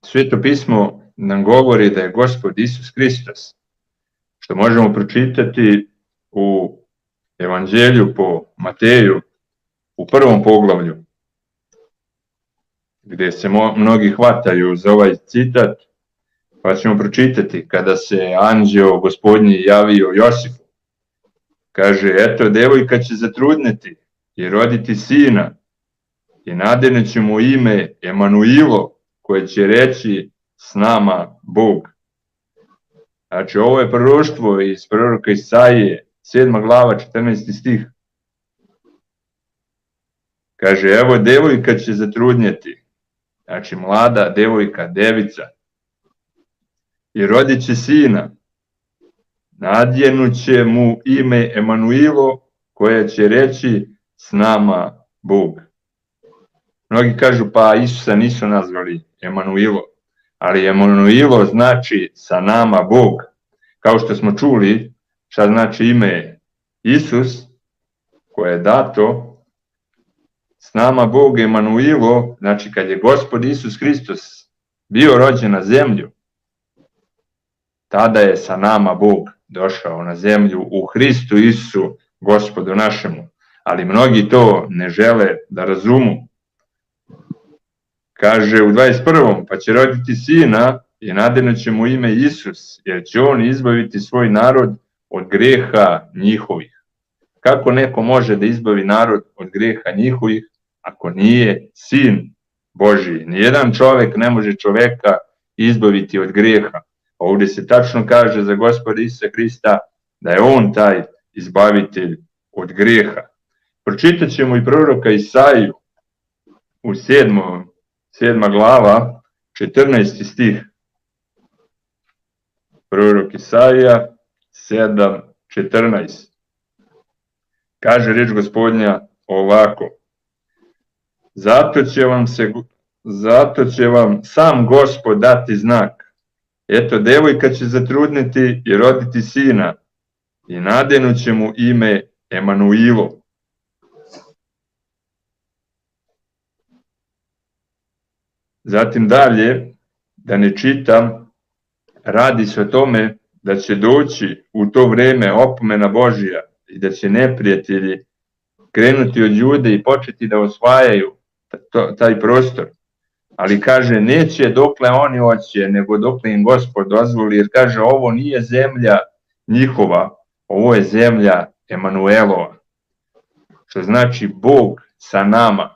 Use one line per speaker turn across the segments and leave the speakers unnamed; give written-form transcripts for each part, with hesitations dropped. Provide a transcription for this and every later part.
Sveto pismo nam govori da je Gospod Isus Hristos, što možemo pročitati u Evanđelju po Mateju u 1. poglavlju, gdje se mnogi hvataju za ovaj citat, pa ćemo pročitati kada se anđeo Gospodnji javio Josifu. Kaže, eto, devojka će zatrudneti i roditi sina i nadeneće mu ime Emanuilo, koje će reći s nama Bog. Znači, ovo je proroštvo iz proroka Isaije, 7. glava, 14. stih. Kaže, evo, devojka će zatrudnjeti, znači mlada devojka, devica, i rodit će sina, nadjenuće mu ime Emanuilo, koje će reći s nama Bog. Mnogi kažu, pa Isusa nisu nazvali Emanuilo, ali Emanuilo znači sa nama Bog. Kao što smo čuli, šta znači ime Isus, koje je dato, s nama Bog Emanuilo, znači kad je Gospod Isus Hristos bio rođen na zemlju, tada je sa nama Bog došao na zemlju u Hristu Isusu, Gospodu našemu. Ali mnogi to ne žele da razumu. Kaže u 21. pa će roditi sina i nadenuće mu ime Isus, jer će on izbaviti svoj narod od greha njihovih. Kako neko može da izbavi narod od greha njihovih ako nije sin Božji? Nijedan čovek ne može čoveka izbaviti od greha. Ovdje se tačno kaže za Gospoda Isusa Hrista da je on taj izbavitelj od greha. Pročitat ćemo i proroka Isaiju u 7. glava, 14. stih. Prorok Isaija 7:14. Kaže riječ Gospodnja ovako: zato će vam sam Gospod dati znak. Eto, devojka će zatrudniti i roditi sina i nadenuće mu ime Emanuilo. Zatim dalje, da ne čitam, radi se o tome da će doći u to vreme opomena Božja i da će neprijatelji krenuti od Jude i početi da osvajaju taj prostor. Ali kaže, neće dokle oni hoće, nego dokle im Gospod dozvoli, jer kaže, ovo nije zemlja njihova, ovo je zemlja Emanuelova, što znači Bog sa nama.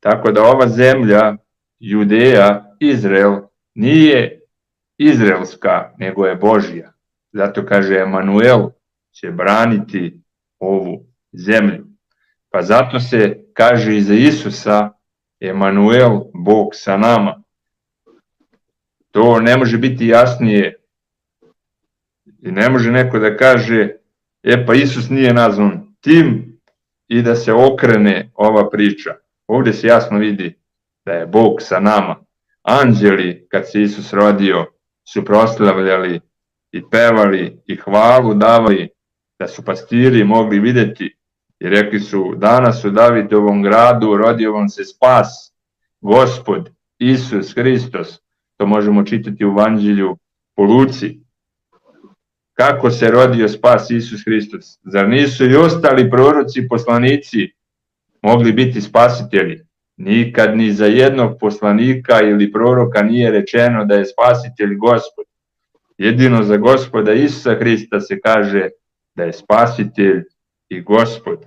Tako da ova zemlja, Judeja, Izrael, nije izraelska, nego je Božja. Zato kaže, Emanuel će braniti ovu zemlju. Pa zato se kaže i za Isusa, Emanuel, Bog sa nama. To ne može biti jasnije. I ne može neko da kaže, pa Isus nije nazvan tim i da se okrene ova priča. Ovdje se jasno vidi da je Bog sa nama. Anđeli, kad se Isus rodio, su proslavljali i pevali i hvalu davali, da su pastiri mogli videti i rekli su, danas u Davidovom gradu rodio vam se spas, Gospod Isus Hristos. To možemo čitati u Evanđelju po Luci. Kako se rodio spas Isus Hristos? Zar nisu i ostali proroci i poslanici mogli biti spasitelji? Nikad ni za jednog poslanika ili proroka nije rečeno da je spasitelj Gospod. Jedino za Gospoda Isusa Hrista se kaže da je spasitelj i Gospod.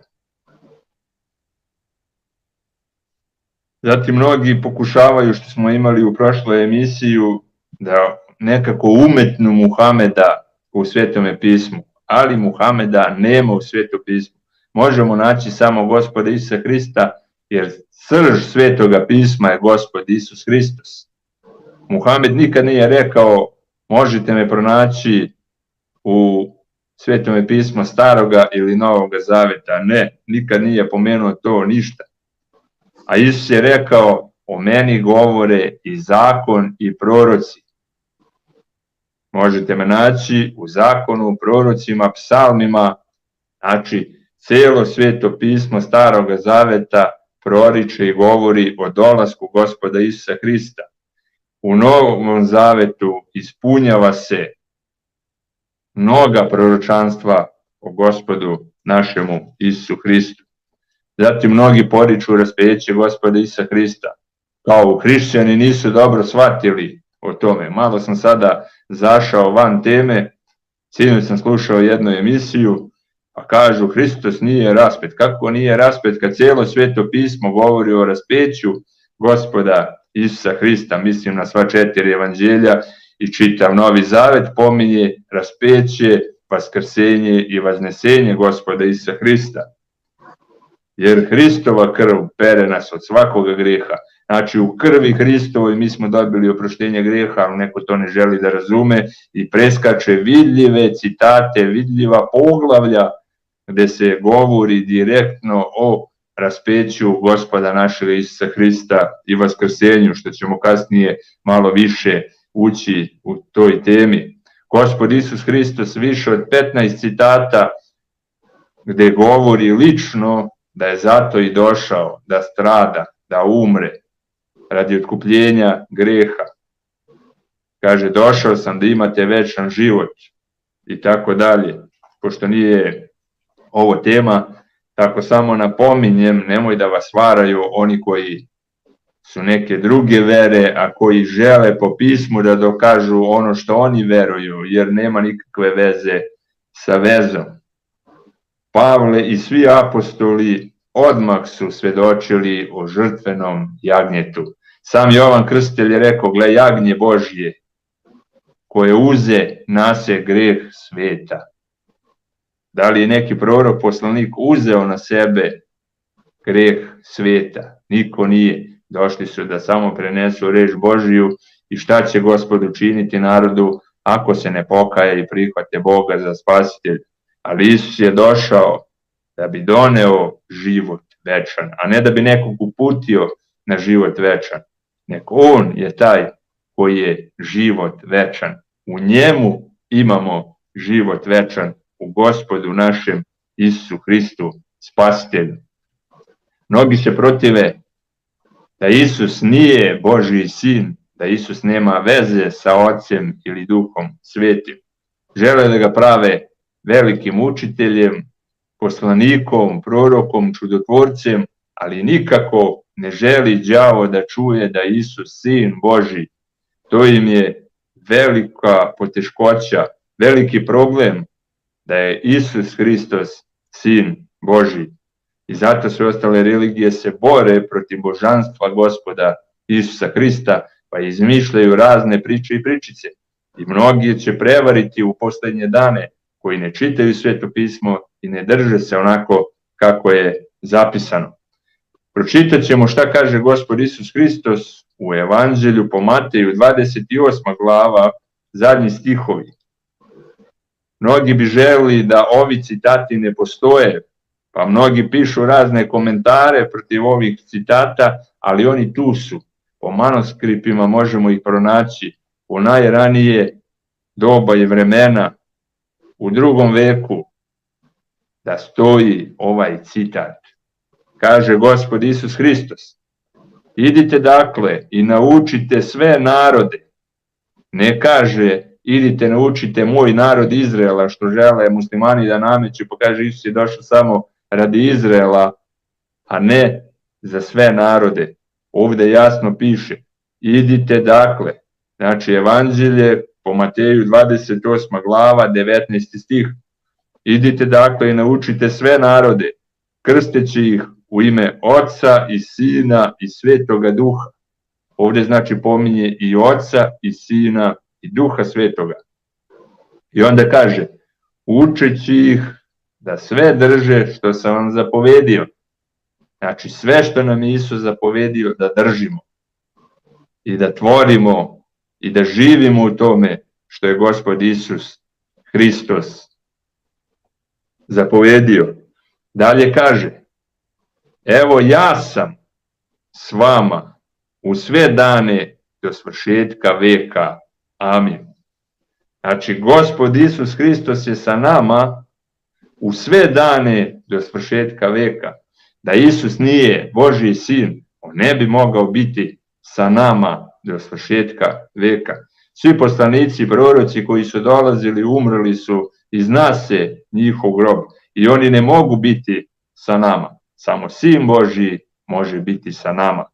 Zatim mnogi pokušavaju, što smo imali u prošloj emisiju, da nekako umetnu Muhameda u Svetome pismu, ali Muhameda nema u Svetom pismu. Možemo naći samo Gospoda Isusa Hrista, jer srž Svetoga pisma je Gospod Isus Hristos. Muhamed nikad nije rekao, možete me pronaći u Svetome pismu Staroga ili Novoga Zaveta. Ne, nikad nije pomenuo to ništa. A Isus je rekao, o meni govore i zakon i proroci. Možete me naći u zakonu, prorocima, psalmima, znači cijelo Sveto pismo Staroga Zaveta proriče i govori o dolasku Gospoda Isusa Hrista. u Novom zavetu ispunjava se mnoga proročanstva o Gospodu našemu Isusu Hristu. Zatim mnogi poriču raspeće Gospoda Isusa Hrista. Kao hrišćani nisu dobro shvatili o tome. Malo sam sada zašao van teme, sinoć sam slušao jednu emisiju, pa kažu Hristos nije raspet. Kako nije raspet kad cijelo Sveto pismo govori o raspeću Gospoda Isusa Hrista, mislim na sva 4 evanđelja i čitav Novi Zavet pominje raspeće, vaskrsenje i vaznesenje Gospoda Isusa Hrista. Jer Hristova krv pere nas od svakoga greha. Znači u krvi Hristovoj mi smo dobili oproštenje greha, ali neko to ne želi da razume i preskače vidljive citate, vidljiva poglavlja gde se govori direktno o raspeću Gospoda našega Isusa Hrista i vaskrsenju, što ćemo kasnije malo više ući u toj temi. Gospod Isus Hristos više od 15 citata gde govori lično da je zato i došao, da strada, da umre radi otkupljenja greha. Kaže, došao sam da imate večan život i tako dalje. Pošto nije ovo tema, tako samo napominjem, nemoj da vas varaju oni koji su neke druge vere, a koji žele po pismu da dokažu ono što oni veruju, jer nema nikakve veze sa vezom. Pavle i svi apostoli odmah su svedočili o žrtvenom jagnjetu. Sam Jovan Krstitelj je rekao, gle jagnje Božje, koje uze na se greh sveta. Da li je neki prorok, poslanik uzeo na sebe greh sveta? Niko nije. Došli su da samo prenesu reč Božiju i šta će Gospod učiniti narodu ako se ne pokaje i prihvate Boga za spasitelj. Ali Isus je došao da bi doneo život večan, a ne da bi nekog uputio na život večan. Nek on je taj koji je život večan. U njemu imamo život večan, u Gospodu našem Isusu Hristu, spasitelju. Mnogi se protive da Isus nije Božji sin, da Isus nema veze sa Ocem ili Duhom Svetim. Žele da ga prave velikim učiteljem, poslanikom, prorokom, čudotvorcem, ali nikako ne želi đavo da čuje da je Isus sin Božji. To im je velika poteškoća, veliki problem da je Isus Hristos sin Božji. I zato sve ostale religije se bore protiv božanstva Gospoda Isusa Hrista, pa izmišljaju razne priče i pričice. I mnogi će prevariti u poslednje dane koji ne čitaju Sveto pismo i ne drže se onako kako je zapisano. Pročitat ćemo šta kaže Gospod Isus Hristos u Evanđelju po Mateju 28. glava, zadnji stihovi. Mnogi bi želeli da ovi citati ne postoje, pa mnogi pišu razne komentare protiv ovih citata, ali oni tu su. Po manuskriptima možemo ih pronaći u najranije doba i vremena, u 2. veku, da stoji ovaj citat. Kaže Gospod Isus Hristos, idite dakle i naučite sve narode. Ne kaže, idite naučite moj narod Izraela, što žele muslimani da nameću, pa kaže Isus je došao samo radi Izraela, a ne za sve narode. Ovde jasno piše, idite dakle, znači Evanđelje po Mateju 28. glava, 19. stih, idite dakle i naučite sve narode, krsteći ih u ime Oca i Sina i Svetoga Duha. Ovde znači pominje i Oca i Sina i Duha Svetoga. I onda kaže, učeći ih da sve drže što sam vam zapovedio. Znači sve što nam je Isus zapovedio da držimo i da tvorimo i da živimo u tome što je Gospod Isus Hristos zapovedio. Dalje kaže, evo ja sam s vama u sve dane do svršetka veka. Amin. Znači, Gospod Isus Hristos je sa nama u sve dane do svršetka veka. Da Isus nije Božji sin, on ne bi mogao biti sa nama do svršetka veka. Svi poslanici, proroci koji su dolazili, umrli su i zna se njihov grob. I oni ne mogu biti sa nama. Samo Sin Božji može biti sa nama.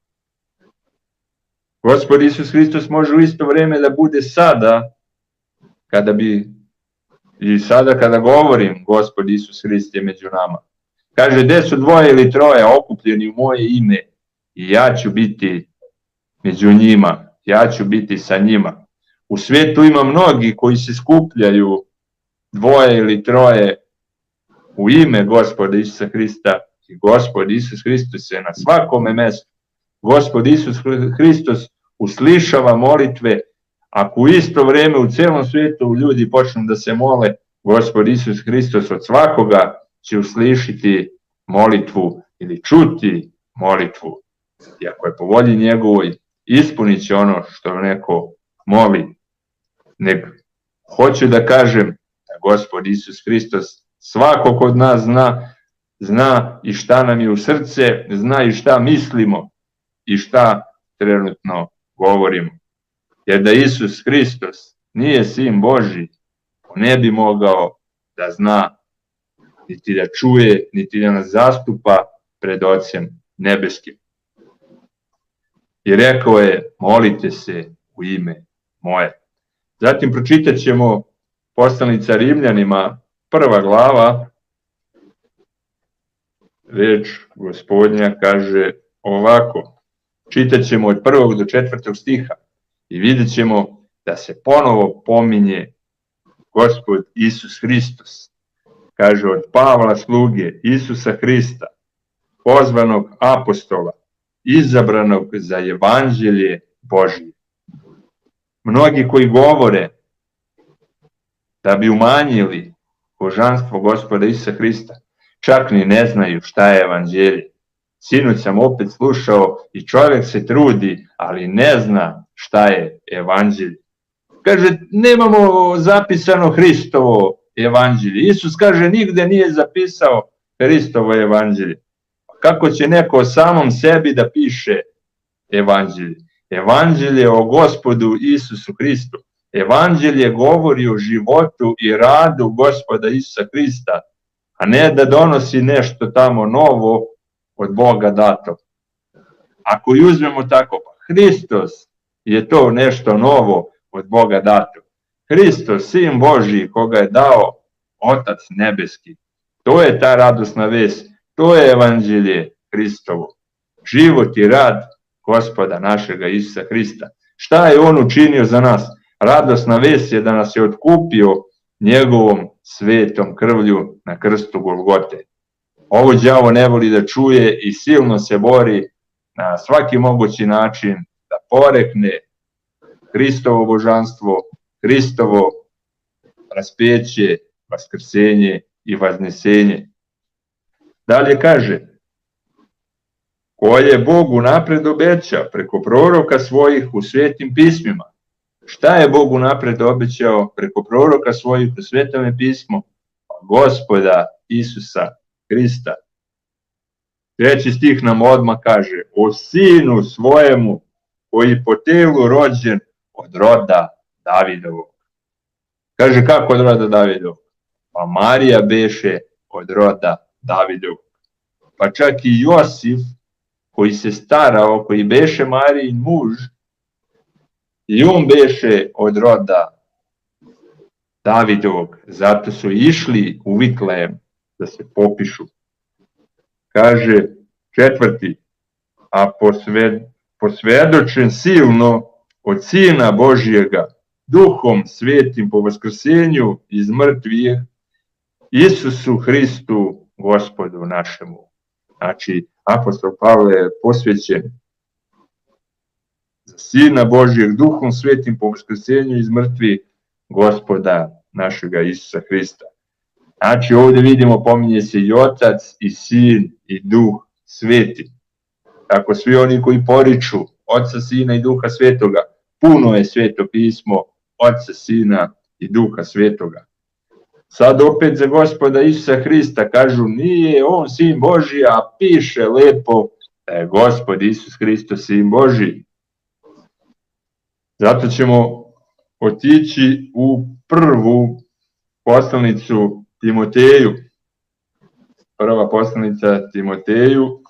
Gospod Isus Hristos može u isto vreme da bude sada, kada govorim Gospod Isus Hrist je među nama. Kaže, gde su dvoje ili troje okupljeni u moje ime i ja ću biti među njima, ja ću biti sa njima. U svijetu ima mnogi koji se skupljaju dvoje ili troje u ime Gospoda Isusa Hrista i Gospod Isus Hristos je na svakome mestu. Gospod Isus Hristos uslišava molitve. Ako u isto vreme u celom svijetu ljudi počnu da se mole, Gospod Isus Hristos od svakoga će uslišiti molitvu ili čuti molitvu. I ako je po volji njegovoj, ispunit će ono što neko moli. Hoću da kažem da Gospod Isus Hristos svakog od nas zna i šta nam je u srce, zna i šta mislimo i šta trenutno govorimo. Jer da Isus Hristos nije Sin Božji, on ne bi mogao da zna, niti da čuje, niti da nas zastupa pred Ocem nebeskim. I rekao je, molite se u ime moje. Zatim pročitat ćemo poslanica Rimljanima, 1. glava, reč Gospodnja kaže ovako. Čitat ćemo od 1. do 4. stiha i vidjet ćemo da se ponovo pominje Gospod Isus Hristos. Kaže, od Pavla sluge Isusa Hrista, pozvanog apostola, izabranog za evanđelje Božje. Mnogi koji govore da bi umanjili božanstvo Gospoda Isusa Hrista, čak ni ne znaju šta je evanđelje. Sinoć sam opet slušao i čovjek se trudi, ali ne zna šta je evanđelje. Kaže, nemamo zapisano Hristovo evanđelje. Isus kaže, nigde nije zapisao Hristovo evanđelje. Kako će neko o samom sebi da piše evanđelje? Evanđelje o Gospodu Isusu Hristu. Evanđelje govori o životu i radu Gospoda Isusa Hrista, a ne da donosi nešto tamo novo od Boga dato. Ako uzmemo tako, Hristos je to nešto novo od Boga dato. Hristos, Sin Božji, koga je dao Otac nebeski. To je ta radosna vest, to je evanđelje Hristovo. Život i rad Gospoda našega Isusa Hrista. Šta je on učinio za nas? Radosna vest je da nas je otkupio njegovom svetom krvlju na krstu Golgote. Ovo đavo ne voli da čuje i silno se bori na svaki mogući način da porekne Hristovo božanstvo, Hristovo raspeće, vaskrsenje i vaznesenje. Dalje kaže, koje Bog unapred obeća preko proroka svojih u svetim pismima. Šta je Bog unapred obećao preko proroka svojih u svetome pismu? Gospoda Isusa Hrista. 3. stih nam odmah kaže, o Sinu svojemu koji po telu rođen od roda Davidovog. Kaže, kako od roda Davidovog? Pa Marija beše od roda Davidovog. Pa čak i Josif, koji se starao, koji beše Marijin muž, i on beše od roda Davidovog. Zato su išli u Vitlejem da se popišu. Kaže 4. a posvjedočen silno od Sina Božjega, Duhom Svetim po vaskrsenju iz mrtvih, Isusu Hristu, Gospodu našemu. Znači, apostol Pavle je posvećen za Sina Božjeg, Duhom Svetim po vaskrsenju iz mrtvih, Gospoda našega Isusa Hrista. Znači, ovdje vidimo, pominje se i Otac, i Sin, i Duh Sveti. Tako svi oni koji poriču Oca, Sina i Duha Svetoga, puno je Sveto pismo Oca, Sina i Duha Svetoga. Sad opet za Gospoda Isusa Hrista kažu, nije on Sin Božji, a piše lepo da je Gospod Isus Hristos Sin Božji. Zato ćemo otići u prvu poslanicu Timoteju. Prva poslanica Timoteju,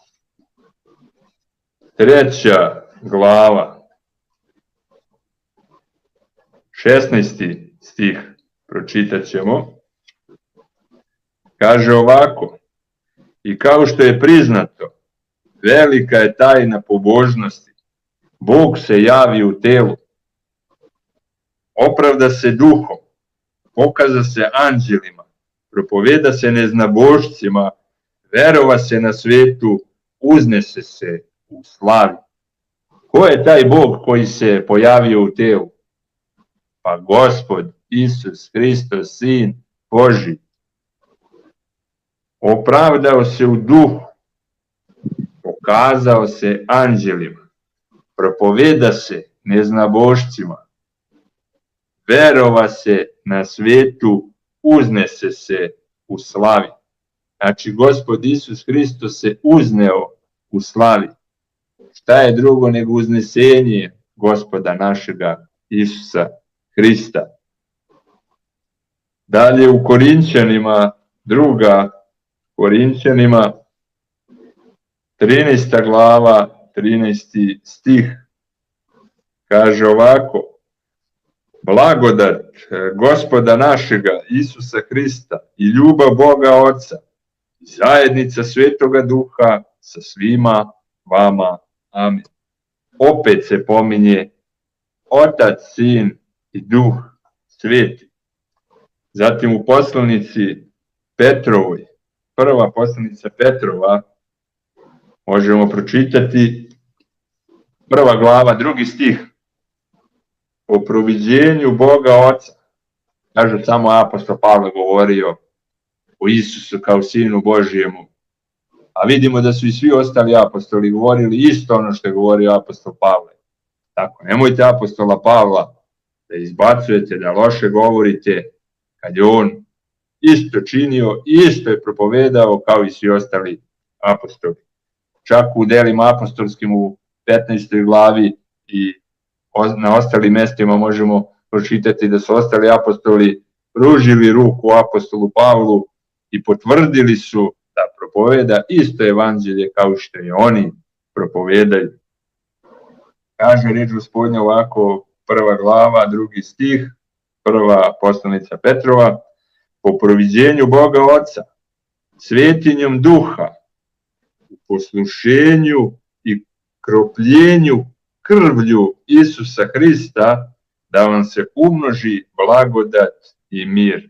3. glava, 16. stih pročitat ćemo. Kaže ovako: i kao što je priznato, velika je tajna pobožnosti. Bog se javi u telu, opravda se duhom, pokaza se anđelima, propoveda se neznabošcima, verova se na svetu, uznese se u slavi. Ko je taj Bog koji se pojavio u telu? Pa Gospod Isus Hristos, Sin Božji. Opravdao se u duhu, pokazao se anđelima, propoveda se neznabošcima, verova se na svetu, uznese se u slavi. Znači, Gospod Isus Hristos se uzneo u slavi. Šta je drugo nego uznesenje Gospoda našega Isusa Hrista? Dalje u Korinćanima, 2. Korinćanima, 13. glava, 13. stih, kaže ovako: blagodat Gospoda našega Isusa Hrista i ljubav Boga Oca i zajednica Svetoga Duha sa svima vama. Amin. Opet se pominje Otac, Sin i Duh Sveti. Zatim u poslanici Petrovoj, prva poslanica Petrova, možemo pročitati 1. glava, 2. stih. O proviđenju Boga Oca. Kaže, samo apostol Pavle govorio o Isusu kao Sinu Božijemu. A vidimo da su i svi ostali apostoli govorili isto ono što je govorio apostol Pavle. Tako, nemojte apostola Pavla da izbacujete, da loše govorite, kad je on isto činio, isto je propovedao kao i svi ostali apostoli. Čak u delima apostolskim u 15. glavi i na ostalim mestima možemo pročitati da su ostali apostoli pružili ruku apostolu Pavlu i potvrdili su da propoveda isto evanđelje kao što je oni propovedaju. Kaže reč Gospodnja ovako, 1. glava, 2. stih, prva poslanica Petrova: po proviđenju Boga Oca, svetinjom Duha, u poslušenju i kropljenju krvlju Isusa Hrista, da vam se umnoži blagodat i mir.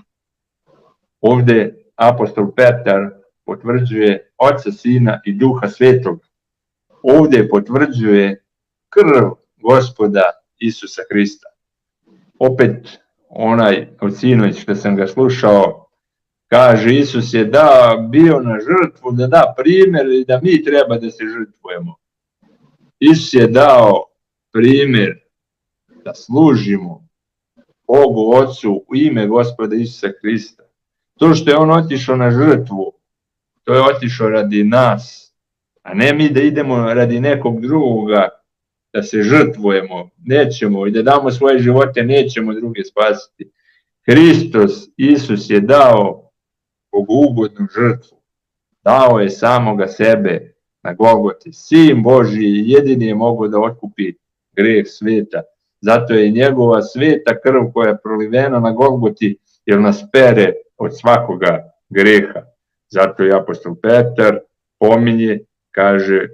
Ovde apostol Petar potvrđuje Oca, Sina i Duha Svetog. Ovde potvrđuje krv Gospoda Isusa Hrista. Opet onaj od sinoć što sam ga slušao, kaže, Isus je bio na žrtvu da da primjer i da mi treba da se žrtvujemo. Isus je dao primjer da služimo Bogu Ocu u ime Gospoda Isusa Hrista. To što je on otišao na žrtvu, to je otišao radi nas, a ne mi da idemo radi nekog drugoga, da se žrtvujemo, nećemo, i da damo svoje živote, nećemo druge spasiti. Hristos, Isus je dao bogougodnu žrtvu, dao je samoga sebe na Golgoti. Sin Božji jedini je mogao da otkupi greh sveta. Zato je njegova sveta krv koja je prolivena na Golgoti, jer nas pere od svakoga greha. Zato je apostol Petar pominje, kaže,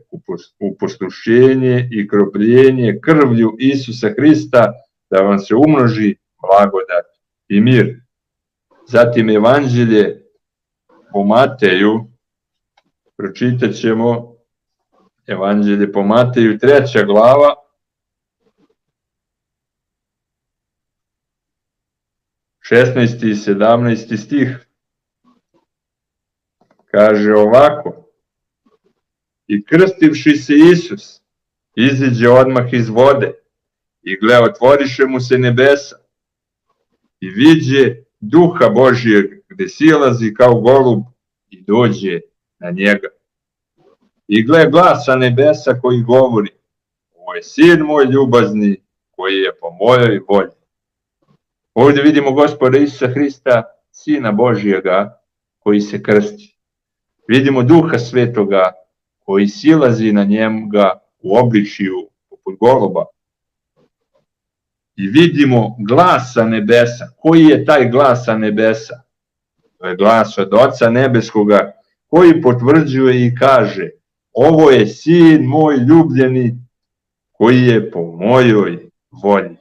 u poslušenje i kropljenje krvlju Isusa Hrista, da vam se umnoži blagodat i mir. Zatim evanđelje po Mateju, pročitat ćemo evanđelje po Mateju, 3. glava, 16. i 17. stih. Kaže ovako: i krstivši se Isus, iziđe odmah iz vode, i gle, otvoriše mu se nebesa, i viđe Duha Božijeg, gde silazi kao golub i dođe na njega. I gle, glas sa nebesa koji govori: ovo je Sin moj ljubazni, koji je po mojoj volji. Ovdje vidimo Gospoda Isusa Hrista, Sina Božjega, koji se krsti. Vidimo Duha Svetoga, koji silazi na njega u obličju poput goluba. I vidimo glas sa nebesa. Koji je taj glas sa nebesa? To je glas od Oca Nebeskoga, koji potvrđuje i kaže: ovo je Sin moj ljubljeni, koji je po mojoj volji.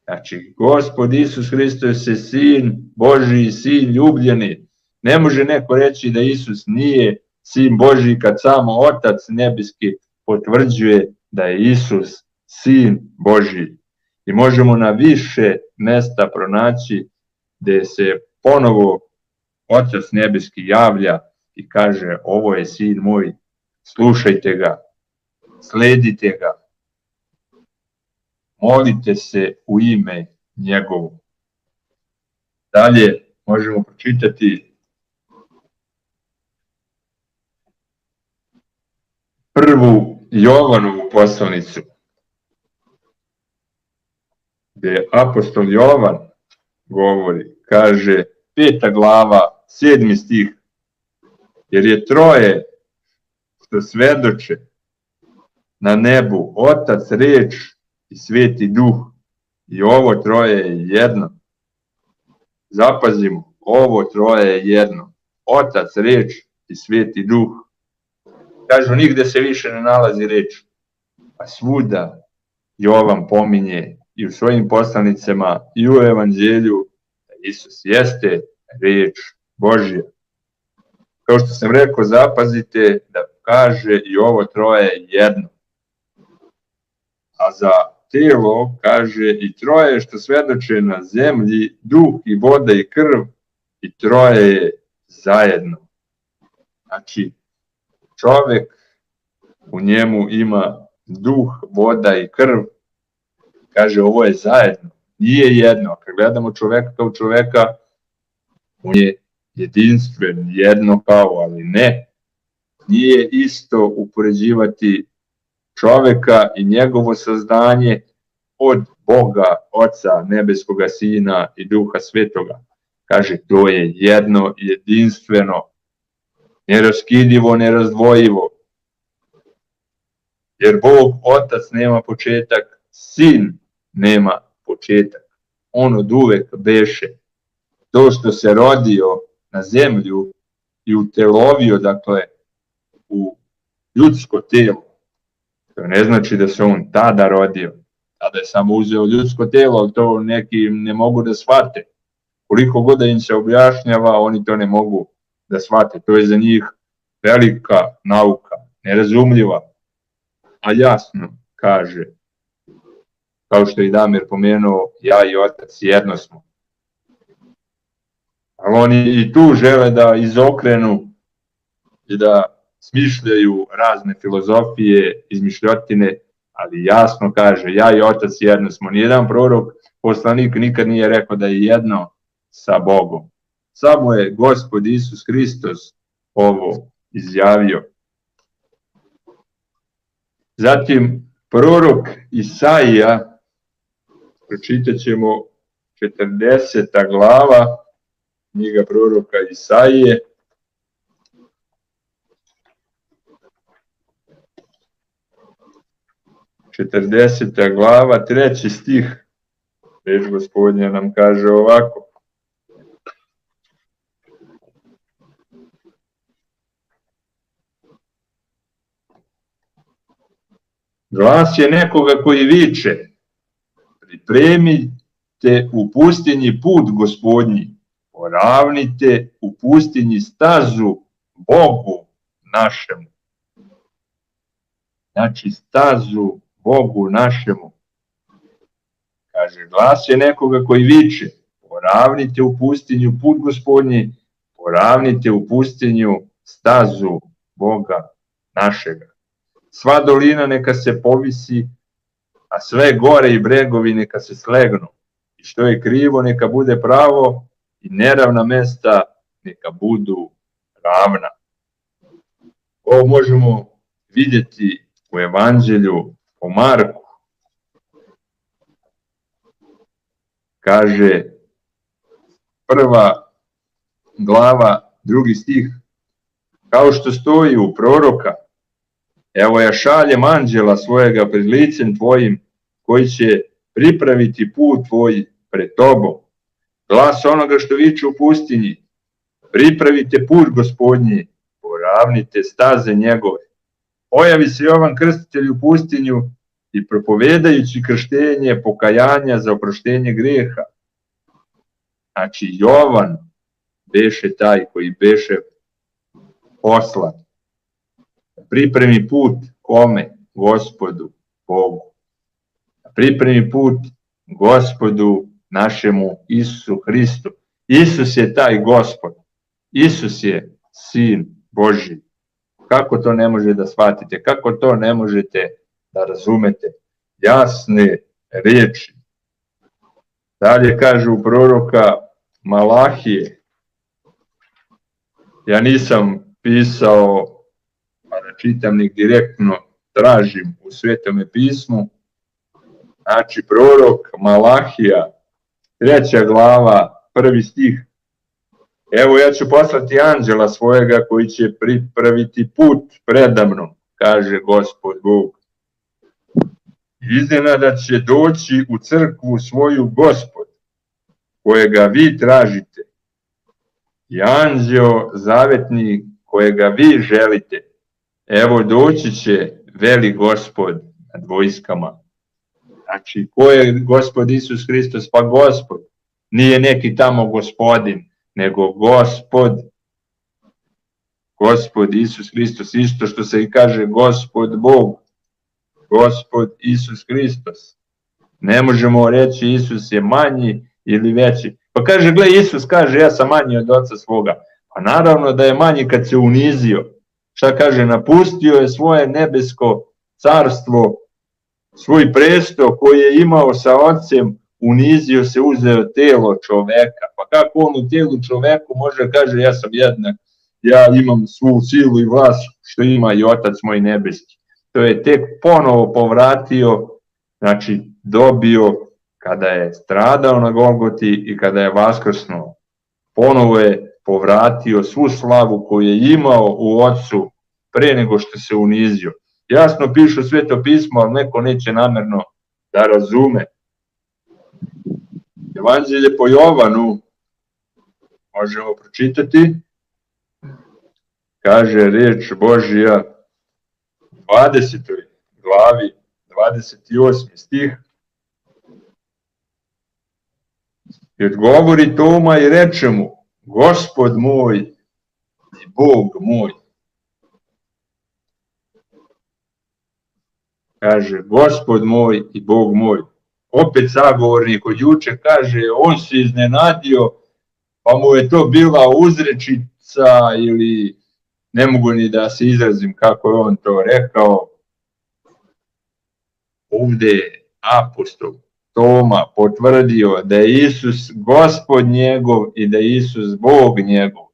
Znači, Gospod Isus Hristos je Sin Božji, Sin ljubljeni. Ne može neko reći da Isus nije Sin Božji kad samo Otac Nebeski potvrđuje da je Isus Sin Božji. I možemo na više mesta pronaći gde se ponovo Otac Nebeski javlja i kaže: ovo je Sin moj, slušajte ga, sledite ga, molite se u ime njegovo. Dalje možemo pročitati prvu Jovanovu poslanicu, gde apostol Jovan govori, kaže 5. glava, 7. stih, jer je troje što svedoče na nebu, Otac, Reč i Sveti Duh, i ovo troje je jedno. Zapazimo, ovo troje je jedno. Otac, Reč i Sveti Duh. Kažu, nigde se više ne nalazi reč. A svuda Jovan pominje i u svojim poslanicama i u evanđelju da Isus jeste reč Božja. Kao što sam rekao, zapazite da kaže i ovo troje jedno. A za telo kaže i troje što svedoče na zemlji, duh i voda i krv, i troje je zajedno. Znači, čovek, u njemu ima duh, voda i krv, kaže ovo je zajedno, nije jedno. Kad gledamo čoveka kao čoveka, on je jedinstven, jedno kao, ali ne. Nije isto upoređivati čoveka i njegovo sazdanje od Boga, Oca, Nebeskoga Sina i Duha Svetoga. Kaže, to je jedno, jedinstveno, neraskidivo, nerazdvojivo. Jer Bog, Otac, nema početak, Sin nema početak. On od uvek beše. To što se rodio na zemlju i utelovio, dakle, u ljudsko telo, to ne znači da se on tada rodio, tada je samo uzeo ljudsko telo, ali to neki ne mogu da shvate. Koliko god da im se objašnjava, oni to ne mogu da shvate. To je za njih velika nauka, nerazumljiva, a jasno kaže, kao što je i Damir pomenuo, ja i Otac jedno smo. Ali oni i tu žele da izokrenu i da smišljaju razne filozofije, izmišljotine, ali jasno kaže, ja i Otac jedno smo. Nijedan prorok, poslanik nikad nije rekao da je jedno sa Bogom. Samo je Gospod Isus Hristos ovo izjavio. Zatim, prorok Isaija, pročitat ćemo 40. glava, knjiga proroka Isaije, 40. glava, 3. stih, reč Gospodnja nam kaže ovako. Glas je nekoga koji viče, pripremite u pustinji put Gospodnji, poravnite u pustinji stazu Bogu našemu. Znači, stazu Bogu našemu. Kaže, glas je nekoga koji viče, poravnite u pustinju put Gospodnji, poravnite u pustinju stazu Boga našega. Sva dolina neka se povisi, a sve gore i bregovi neka se slegnu. I što je krivo neka bude pravo, i neravna mesta neka budu ravna. Ovo možemo vidjeti u evanđelju po Marku. kaže 1. glava, 2. stih, kao što stoji u proroka, evo ja šaljem anđela svojega pred licem tvojim, koji će pripraviti put tvoj pred tobom. Glas onoga što viče u pustinji, pripravite put Gospodnji, poravnite staze njegove. Pojavi se Jovan Krstitelj u pustinju i propovedajući krštenje pokajanja za oproštenje greha. Znači Jovan beše taj koji beše poslan. Pripremi put kome? Gospodu Bogu. Pripremi put Gospodu našemu Isusu Hristu. Isus je taj Gospod. Isus je Sin Božji. Kako to ne možete da shvatite? Kako to ne možete da razumete? Jasne riječi. Dalje kaže u proroka Malahije. Ja nisam pisao, pa da čitam, nek direktno tražim u Svetome pismu. Znači prorok Malahija, 3. glava, 1. stih. Evo ja ću poslati anđela svojega koji će pripraviti put predamnom, kaže Gospod Bog. Iznenada će doći u crkvu svoju Gospod, kojega vi tražite, i anđeo zavetni kojega vi želite. Evo doći će veli Gospod nad vojskama. Znači, ko je Gospod Isus Hristos? Pa Gospod. Nije neki tamo gospodin, nego Gospod. Gospod Isus Hristos, isto što se i kaže Gospod Bog. Gospod Isus Hristos. Ne možemo reći Isus je manji ili veći. Pa kaže, gle, Isus kaže, ja sam manji od oca svoga. Pa naravno da je manji kad se unizio. Šta kaže, napustio je svoje nebesko carstvo, svoj presto koji je imao sa ocem, unizio se, uzeo telo čoveka. Pa kako on u tijelu čoveku može, kaže, ja sam jednak, ja imam svu silu i vlast što ima i otac moj nebeski. To je tek ponovo povratio, znači dobio kada je stradao na Golgoti i kada je vaskrsnuo. Ponovo je povratio svu slavu koju je imao u ocu pre nego što se unizio. Jasno pišu Sveto pismo, ali neko neće namerno da razume. Evanđelje po Jovanu možemo pročitati. Kaže reč Božja u 20. glavi, 28. stih. I odgovori Toma i reče mu, Gospod moj i Bog moj. Kaže, Gospod moj i Bog moj. Opet sagovornik od juče kaže, on se iznenadio, pa mu je to bila uzrečica ili ne mogu ni da se izrazim kako je on to rekao. Ovde je apostol Toma potvrdio da je Isus Gospod njegov i da je Isus Bog njegov.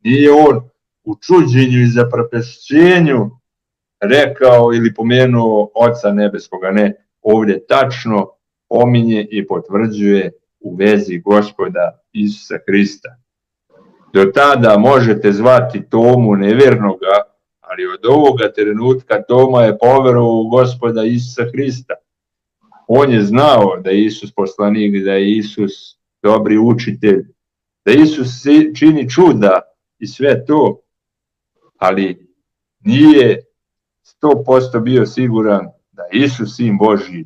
Nije on u čuđenju i zaprepešćenju rekao ili pomenuo Oca Nebeskoga, ne. Ovdje tačno pominje i potvrđuje u vezi Gospoda Isusa Hrista. Do tada možete zvati Tomu nevjernoga, ali od ovoga trenutka Toma je poverovao u Gospoda Isusa Hrista. On je znao da je Isus poslanik, da je Isus dobri učitelj, da Isus čini čuda i sve to, ali nije 100% bio siguran da je Isus Sin Božji,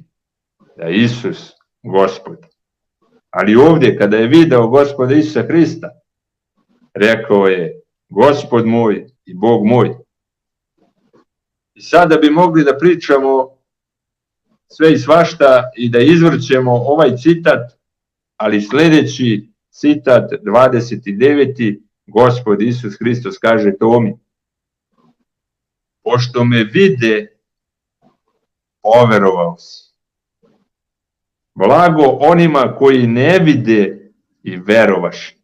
da je Isus Gospod. Ali ovdje kada je video Gospoda Isusa Hrista, rekao je Gospod moj i Bog moj. I sada bi mogli da pričamo sve i svašta i da izvrćemo ovaj citat, ali sljedeći citat 29. Gospod Isus Hristos kaže Tomi, pošto me vide, poverovao si. Blago onima koji ne vide i verovaš.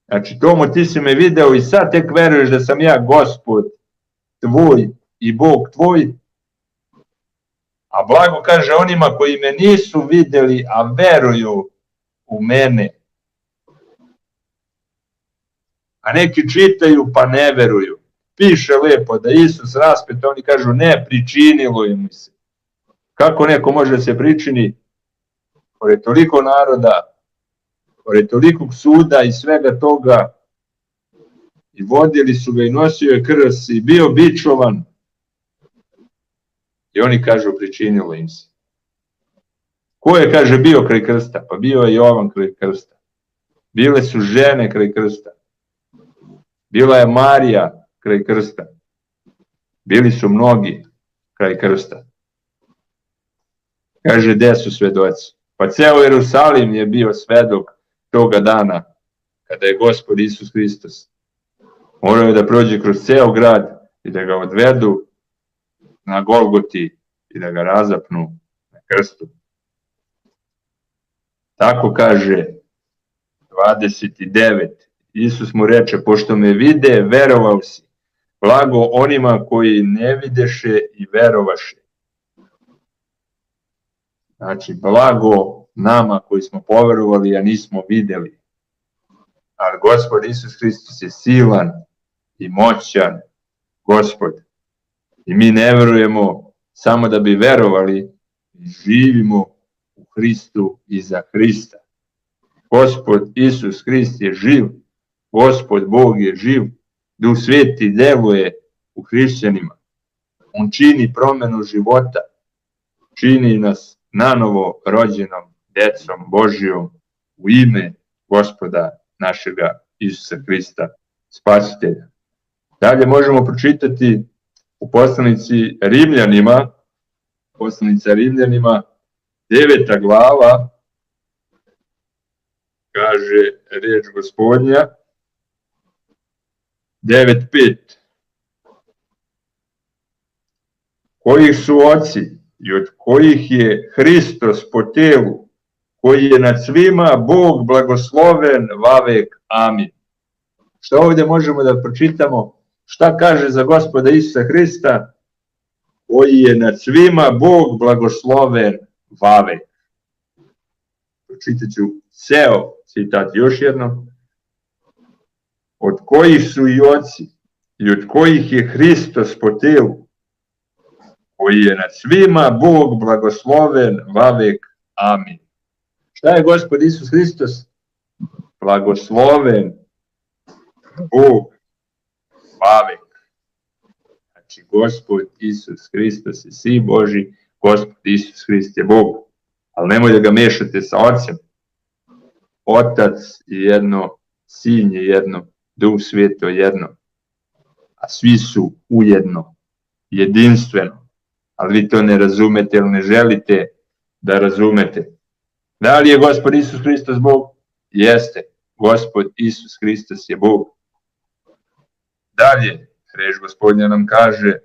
Znači, Tomo, ti si me video i sad tek veruješ da sam ja Gospod tvoj i Bog tvoj, A blago kaže onima koji me nisu vidjeli, a veruju u mene. A neki čitaju pa ne veruju. Piše lepo da Isus raspet, oni kažu ne, pričinilo im se. Kako neko može da se pričini pored toliko naroda, pored tolikog suda i svega toga, i vodili su ga i nosio je krst i bio bičovan, i oni kažu pričinilo im se. Ko je, kaže, bio kraj krsta? Pa bio je Jovan kraj krsta. Bile su žene kraj krsta. Bila je Marija kraj krsta. Bili su mnogi kraj krsta. Kaže, gde su svedoci? Pa ceo Jerusalim je bio svedok toga dana, kada je Gospod Isus Hristos morao je da prođe kroz ceo grad i da ga odvedu na Golgoti i da ga razapnu na krstu. Tako kaže 29. Isus mu reče, pošto me vide, verovao si. Blago onima koji ne videše i verovaše. Znači, blago nama koji smo poverovali, a nismo videli. Ali Gospod Isus Hristos je silan i moćan Gospod. I mi ne verujemo samo da bi verovali, živimo u Hristu i za Hrista. Gospod Isus Hrist je živ, Gospod Bog je živ, Duh Sveti deluje u hrišćanima. On čini promenu života, čini nas nanovo rođenom decom Božijom u ime Gospoda našega Isusa Hrista, Spasitelja. Dalje možemo pročitati u poslanici Rimljanima, poslanica Rimljanima, 9. glava, kaže reč Gospodnja, 9.5. Kojih su oci i od kojih je Hristos po telu, koji je nad svima Bog blagosloven vavek. Amin. Šta ovdje možemo da pročitamo? Šta kaže za Gospoda Isusa Hrista? Koji je nad svima Bog blagosloven vavek. Pročitat ću ceo citat još jednom. Od kojih su i oci i od kojih je Hristos po telu, koji je nad svima Bog blagosloven vavek. Amin. Šta je Gospod Isus Hristos? Blagosloven Bog vavek. Znači, Gospod Isus Hristos je Sin Boži, Gospod Isus Hrist je Bog. Ali nemoj da ga mešate sa Otcem. Otac je jedno, Sin je jedno, Duh Sveto je jedno. A svi su ujedno, jedinstveno. Ali vi to ne razumete ili ne želite da razumete. Da li je Gospod Isus Hristos Bog? Jeste. Gospod Isus Hristos je Bog. Dalje, reč Gospodnja nam kaže,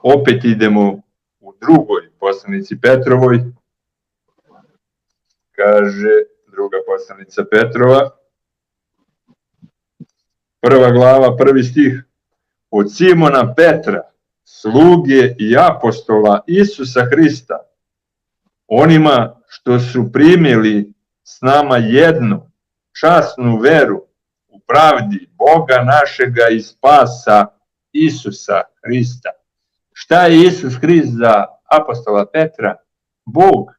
opet idemo u drugoj poslanici Petrovoj, kaže druga poslanica Petrova, 1. glava, 1. stih, od Simona Petra, sluge i apostola Isusa Hrista, onima što su primili s nama jednu časnu veru u pravdi Boga našega i spasa Isusa Hrista. Šta je Isus Hrist za apostola Petra? Bog.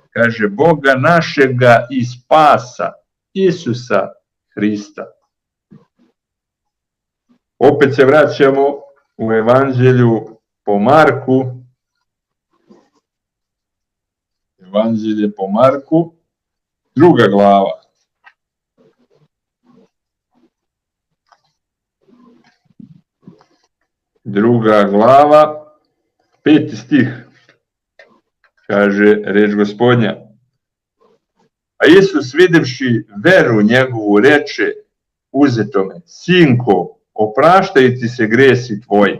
Kaže, Boga našega i spasa Isusa Hrista. Opet se vraćamo u Evanđelju po Marku. Evanđelje po Marku, 2. glava. Druga glava, 5. stih, kaže reč Gospodnja. A Isus videvši veru njegovu reče uzetome, sinko, opraštaju ti se gresi tvoji.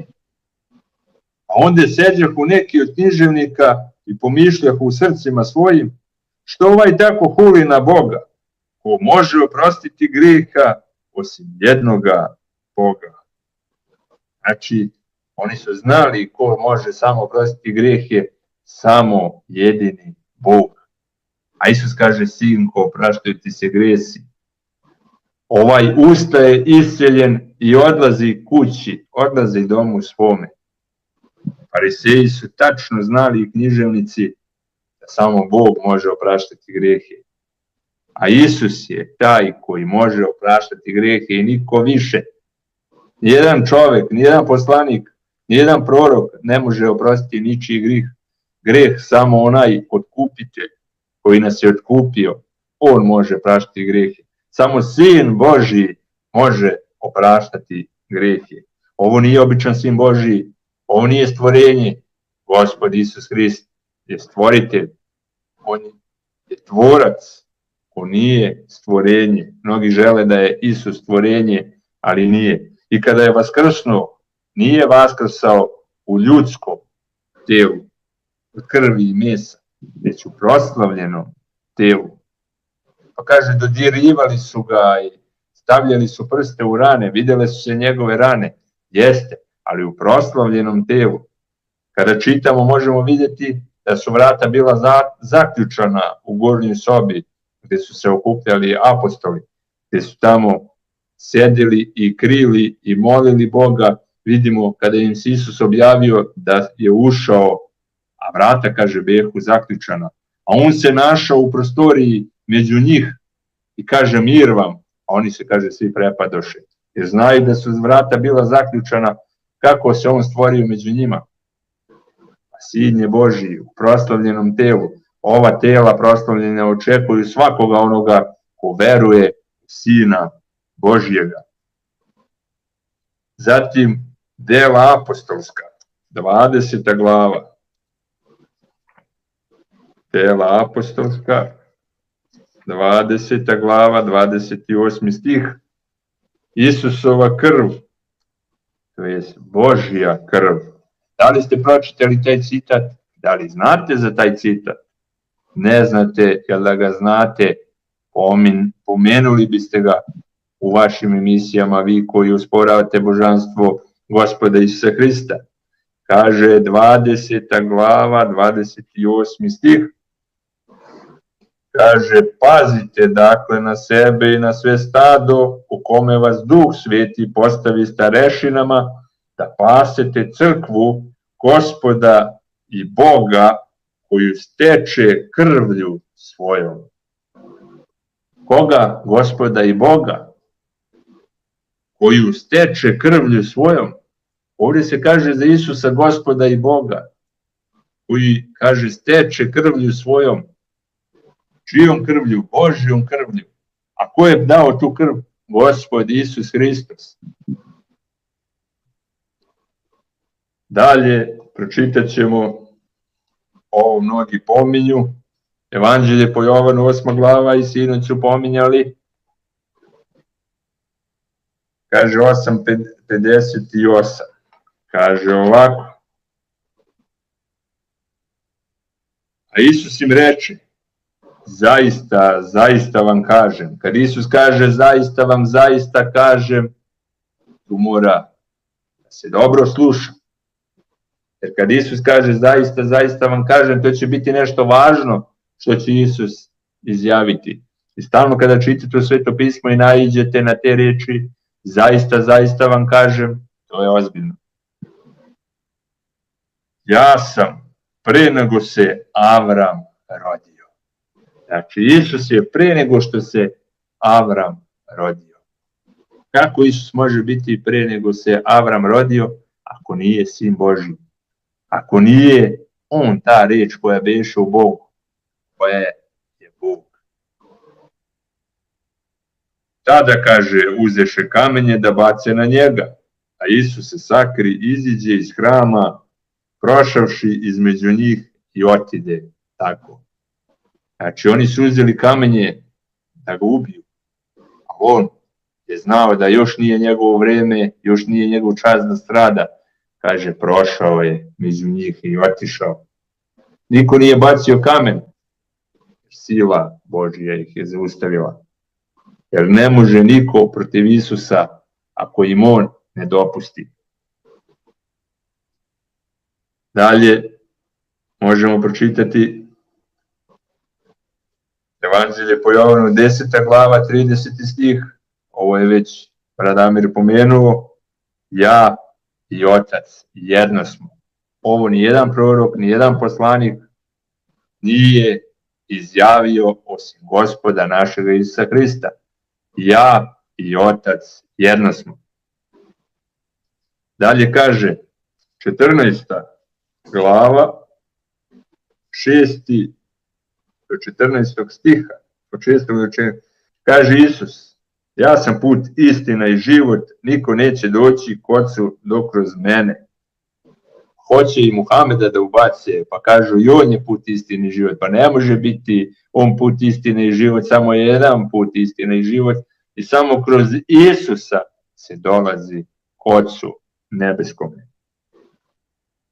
A onda seđahu neki od književnika i pomišljahu u srcima svojim, što ovaj tako huli na Boga, ko može oprostiti grijeha osim jednoga Boga. Znači, Oni su znali ko može samo oprostiti grijeh je samo jedini Bog. A Isus kaže, sinko, opraštaju ti se grijesi. Ovaj ustaje isceljen i odlazi kući, odlazi domu svome. Fariseji su tačno znali i književnici da samo Bog može opraštati grijehe. A Isus je taj koji može opraštati grijehe i niko više. Nijedan čovjek, nijedan poslanik, nijedan prorok ne može oprostiti ničiji grijeh. Grijeh samo onaj otkupitelj koji nas je otkupio, on može opraštati grijehe. Samo Sin Božji može opraštati grijehe. Ovo nije običan Sin Božji, ovo nije stvorenje. Gospod Isus Hrist je stvoritelj, on je tvorac, on nije stvorenje. Mnogi žele da je Isus stvorenje, ali nije. I kada je vaskrsnuo, nije vaskrsao u ljudskom tijelu, od krvi i mesa, već u proslavljenom tijelu. Pa kaže, dodirivali su ga i stavljali su prste u rane, vidjele su se njegove rane, jeste, ali u proslavljenom tijelu. Kada čitamo, možemo vidjeti da su vrata bila zaključana u gornjoj sobi, gdje su se okupljali apostoli, gdje su tamo sjedili i krili i molili Boga. Vidimo kada im se Isus objavio da je ušao, a vrata, kaže, behu zaključana. A on se našao u prostoriji među njih i kaže, mir vam. A oni se, kaže, svi prepadoše. Jer znaju da su vrata bila zaključana, kako se on stvorio među njima. A Sin je Božji u proslavljenom telu. Ova tela proslavljena očekuju svakoga onoga ko veruje u Sina Božjega. Zatim Dela apostolska, 20. glava. Dela apostolska, 20. glava, 28. stih. Isusova krv, to je Božja krv. Da li ste pročitali taj citat? Da li znate za taj citat? Ne znate, jer da ga znate, pomenuli biste ga u vašim emisijama, vi koji usporavate božanstvo Gospoda Isusa Hrista. Kaže 20. glava, 28. stih. Kaže, pazite dakle na sebe i na sve stado u kome vas Duh Sveti postavi starešinama, da pasete crkvu Gospoda i Boga koju steče krvlju svojom. Koga? Gospoda i Boga koju steče krvlju svojom. Ovdje se kaže za Isusa Gospoda i Boga koji, kaže, steče krvlju svojom. Čijom krvlju? Božjom krvlju. A ko je dao tu krv? Gospod Isus Hristos. Dalje pročitat ćemo, ovo mnogi pominju, Evanđelje po Jovanu 8. glava i sinoć su pominjali. Kaže 8:58. Kaže ovako. A Isus im reče, zaista, zaista vam kažem. Kad Isus kaže zaista vam, zaista kažem, tu mora da se dobro sluša. Jer kad Isus kaže zaista, zaista vam kažem, to će biti nešto važno što će Isus izjaviti. I stalno kada čitate u Sveto pismo i naiđete na te riječi, zaista, zaista vam kažem, to je ozbiljno. Ja sam pre nego se Avram rodio. Znači, Isus je pre nego što se Avram rodio. Kako Isus može biti pre nego se Avram rodio, ako nije Sin Božji? Ako nije on ta riječ koja beše u Bogu, koja je Bog. Tada, kaže, uzeše kamenje da bace na njega, a Isus se sakri, iziđe iz hrama, prošavši između njih i otide tako. Znači, oni su uzeli kamenje da ga ubiju, a on je znao da još nije njegovo vreme, još nije njegov čas da strada. Kaže, prošao je među njih i otišao. Niko nije bacio kamen. Sila Božja ih je zaustavila. Jer ne može niko protiv Isusa ako im on ne dopusti. Dalje možemo pročitati Evanđelje po Jovanu 10. glava 30. stih. Ovo je već Radamir pomenuo. Ja i Otac jedno smo. Ovo ni jedan prorok, ni jedan poslanik nije izjavio osim Gospoda našega Isusa Hrista. Ja i Otac jedno smo. Dalje kaže 14. glava 6. do 14. stiha, od 6. do 14. kaže Isus: ja sam put, istina i život, niko neće doći k Ocu dok kroz mene. Hoće i Muhameda da ubace, pa kažu i on je put, istine i život. Pa ne može biti on put, istine i život, samo jedan put, istina i život, i samo kroz Isusa se dolazi k Ocu nebeskome.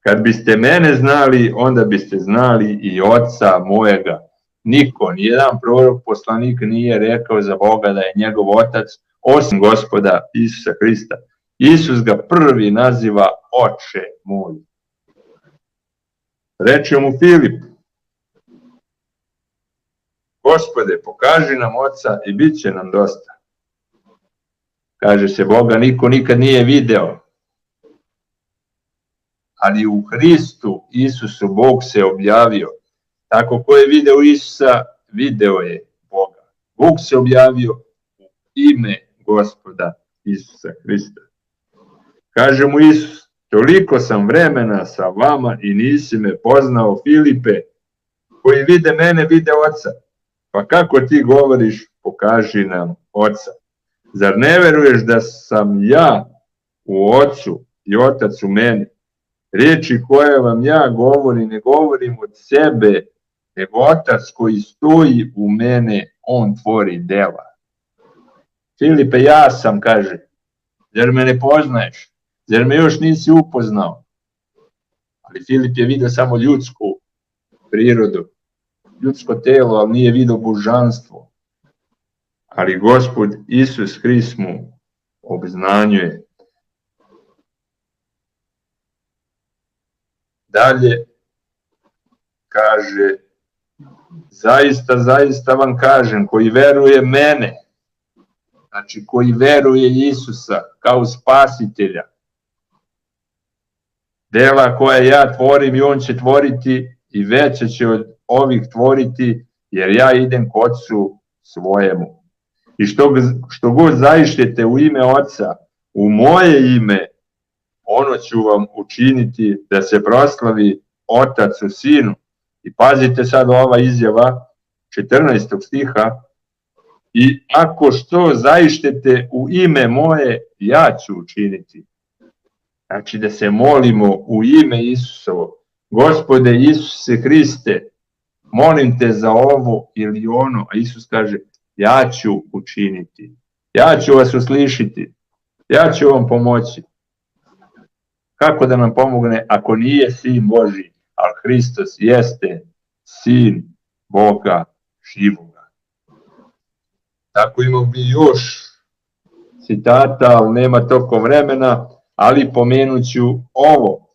Kad biste mene znali, onda biste znali i Oca mojega. Niko, nijedan prorok, poslanik nije rekao za Boga da je njegov Otac osim Gospoda Isusa Hrista. Isus ga prvi naziva Oče moj. Reče mu Filip: Gospode, pokaži nam Oca i bit će nam dosta. Kaže se, Boga niko nikad nije video, ali u Hristu Isusu Bog se objavio. Tako ko je video Isusa, video je Boga. Bog se objavio u ime Gospoda Isusa Hrista. Kaže mu Isus: toliko sam vremena sa vama i nisi me poznao, Filipe, koji vide mene, vide Oca. Pa kako ti govoriš, pokaži nam Oca? Zar ne veruješ da sam ja u Ocu i Otac u meni? Riječi koje vam ja govorim, ne govorim od sebe, nego Otac koji stoji u mene, on tvori dela. Filipe, ja sam, kaže, zar me ne poznaješ? Zar me još nisi upoznao? Ali Filip je vidio samo ljudsku prirodu, ljudsko telo, ali nije vidio božanstvo. Ali Gospod Isus Hrist mu obznanjuje. Dalje kaže: zaista, zaista vam kažem, koji veruje mene, znači koji veruje Isusa kao spasitelja, dela koje ja tvorim i on će tvoriti i veće će od ovih tvoriti, jer ja idem k Ocu svojemu. I što god zaišćete u ime Oca, u moje ime, ono ću vam učiniti da se proslavi Otac u Sinu. I pazite sad ova izjava 14. stiha: i ako što zaištete u ime moje, ja ću učiniti. Znači da se molimo u ime Isusovo. Gospode Isuse Hriste, molim te za ovo ili ono, a Isus kaže: ja ću učiniti. Ja ću vas uslišiti. Ja ću vam pomoći. Kako da nam pomogne ako nije Sin Božji, ali Hristos jeste Sin Boga živoga. Tako imamo bi još citata, ali nema toliko vremena, ali pomenut ću ovo.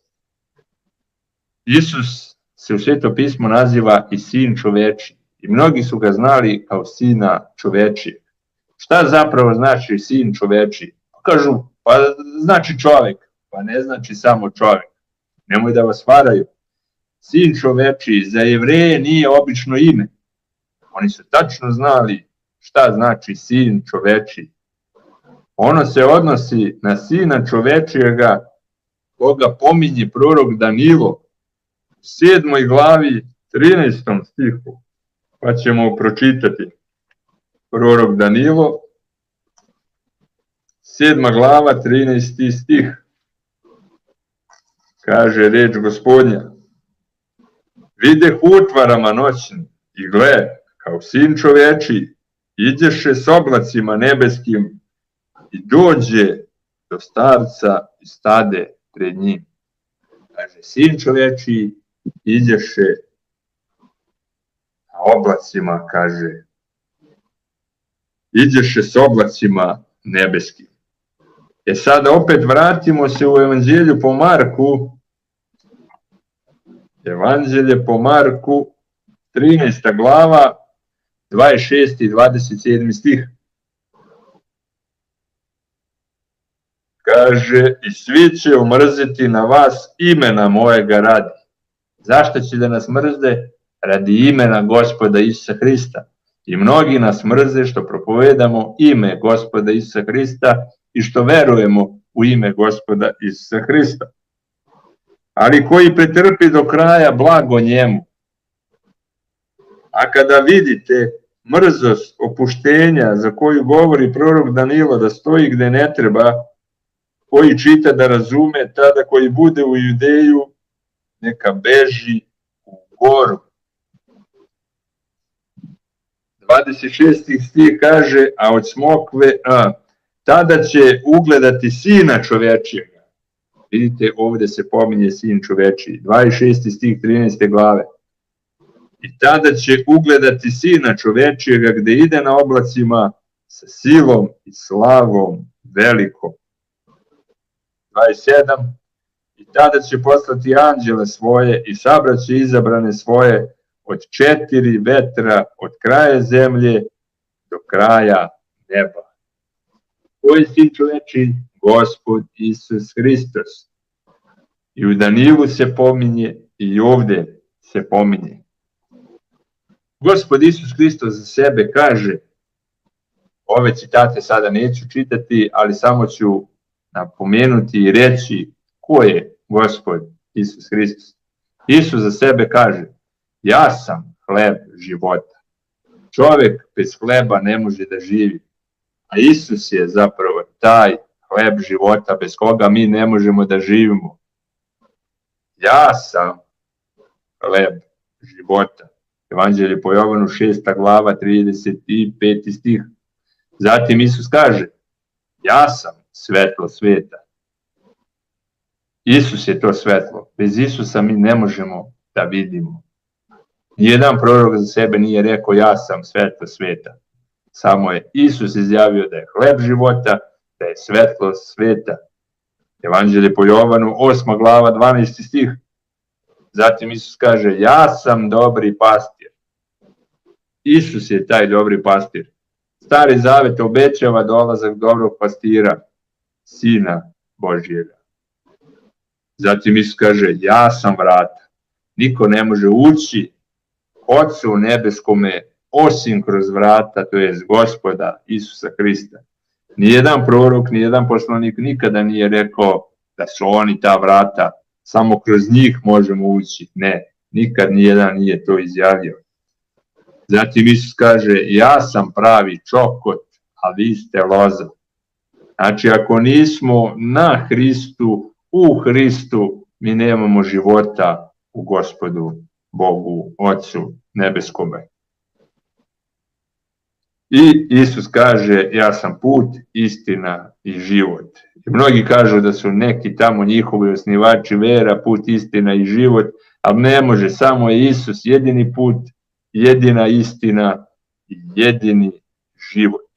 Isus se u Sveto pismo naziva i Sin čoveči. I mnogi su ga znali kao Sina čovečijeg. Šta zapravo znači Sin čovečiji? Kažu, pa znači čovek. Pa ne znači samo čovek. Nemoj da vas varaju. Sin čovečiji za Jevreje nije obično ime. Oni su tačno znali šta znači Sin čovečiji. Ono se odnosi na Sina čovečijega, koga pominje prorok Danilo u 7. glavi 13. stihu. Pa ćemo pročitati. Prorok Danilo, 7. glava 13. stih. Kaže reč Gospodnja: videh utvarama noćnim i gle, kao Sin čovečiji, iđeše s oblacima nebeskim i dođe do starca i stade pred njim. Kaže, Sin čovečiji iđeše na oblacima, kaže, iđeše s oblacima nebeskim. Sada opet vratimo se u Evanđelju po Marku, Evanđelje po Marku, 13. glava, 26. i 27. stih. Kaže, i svi će umrziti na vas imena mojega radi. Zašto će da nas mrze? Radi imena Gospoda Isusa Hrista. I mnogi nas mrze što propovedamo ime Gospoda Isusa Hrista i što verujemo u ime Gospoda Isusa Hrista. Ali koji pretrpi do kraja, blago njemu. A kada vidite mrzost opuštenja za koju govori prorok Danilo da stoji gde ne treba, koji čita da razume, tada koji bude u Judeju, neka beži u goru. 26. stih kaže, a od smokve, tada će ugledati sina čovečijega. Vidite, ovde se pominje sin čovečiji. 26. stih 13. glave. I tada će ugledati sina čovečijega gde ide na oblacima sa silom i slavom velikom. 27. I tada će poslati anđele svoje i sabraće izabrane svoje od 4 vetra, od kraja zemlje do kraja neba. Ko je sin čoveči? Gospod Isus Hristos. I u Danilu se pominje i ovde se pominje. Gospod Isus Hristos za sebe kaže, ove citate sada neću čitati, ali samo ću napomenuti i reći ko je Gospod Isus Hristos. Isus za sebe kaže, ja sam hleb života. Čovek bez hleba ne može da živi. A Isus je zapravo taj hleb života bez koga mi ne možemo da živimo. Ja sam hleb života. Evanđelje po Jovanu 6. glava 35. stih. Zatim Isus kaže, ja sam svetlo sveta. Isus je to svetlo. Bez Isusa mi ne možemo da vidimo. Nijedan prorok za sebe nije rekao ja sam svetlo sveta. Samo je Isus izjavio da je hleb života, da je svetlo sveta. Evanđelje po Jovanu 8. glava 12. stih. Zatim Isus kaže, ja sam dobri pastir. Isus je taj dobri pastir. Stari zavet obećava dolazak dobrog pastira, Sina Božjega. Zatim Isus kaže, ja sam vrata. Niko ne može ući Otcu nebeskome osim kroz vrata, to je Gospoda Isusa Hrista. Nijedan prorok, nijedan poslanik nikada nije rekao da su oni ta vrata, samo kroz njih možemo ući. Ne, nikad nijedan nije to izjavio. Zatim Isus kaže, ja sam pravi čokot, a vi ste loza. Znači, ako nismo na Hristu, u Hristu, mi nemamo života u Gospodu, Bogu, Otcu nebeskome. I Isus kaže, ja sam put, istina i život. I mnogi kažu da su neki tamo njihovi osnivači vera, put, istina i život, ali ne može, samo je Isus jedini put, jedina istina i jedini život.